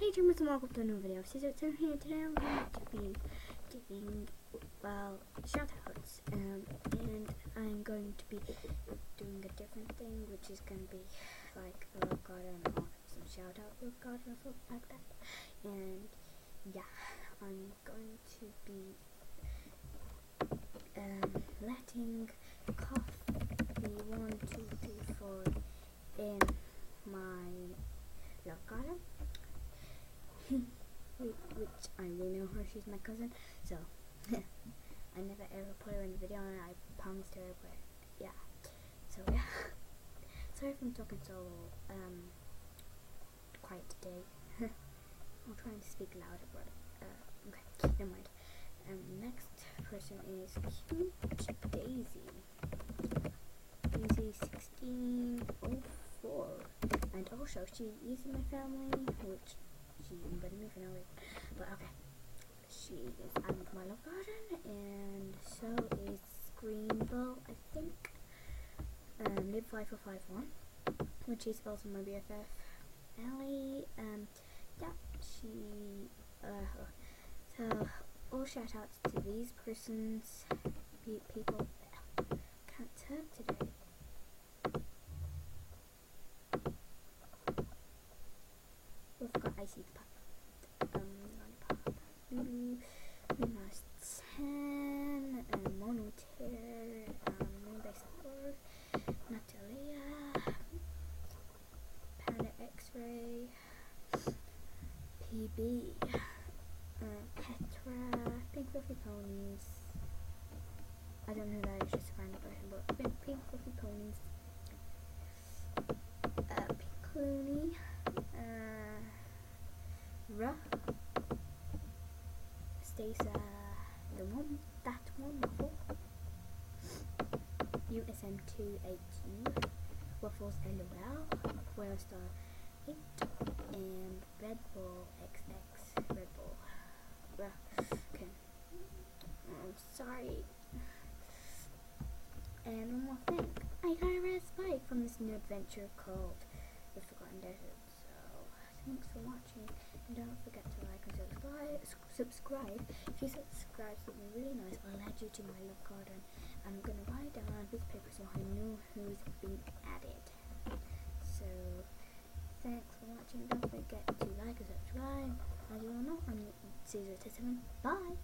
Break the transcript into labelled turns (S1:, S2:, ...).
S1: Hey Dreamers, and welcome to a new video. Caesar7 here. Today I'm going to be giving, shoutouts, and I'm going to be doing a different thing, which is going to be like a love garden or some shoutout love garden or something like that. And yeah, I'm going to be letting coffee 1, 2, 3, 4 in my love garden. Which I really know her, she's my cousin, so I never ever put her in the video, and I promised her, but yeah, so yeah. Sorry if I'm talking so quiet today. I'm trying to speak louder, but okay, never mind. Next person is Cute Daisy 1604, and also she is in my family, which she invited me for no reason, but okay. She is added to my love garden, and so is Greenbow, I think. Lib5451, which is also my BFF. Ellie, yeah, she, so all shout outs to these persons, people. Can't talk today. Oh, I forgot Icy the puppet. Lollipop, Lulu, Lunas 10, Mono Tear, Moonbase Lord, Natalia, Panda X-Ray, PB, Petra, Pink Fluffy Ponies. I don't know that, it's just a random person, but Pink Fluffy Ponies, Pink Clooney, Ruh, Stasa, that one, Waffle, USM28U, Waffles LOL, Wellstar 8, and Red Bull XX, Red Bull. Okay, I'm sorry. And one more thing, I got a red spike from this new adventure called The Forgotten Desert. So thanks for watching, and don't forget to like and subscribe. If you subscribe, something really nice, I'll add you to my love garden. I'm gonna write down on a piece of paper so I know who's been added. So thanks for watching. Don't forget to like and subscribe. As you all know, I'm Caesar7. Bye.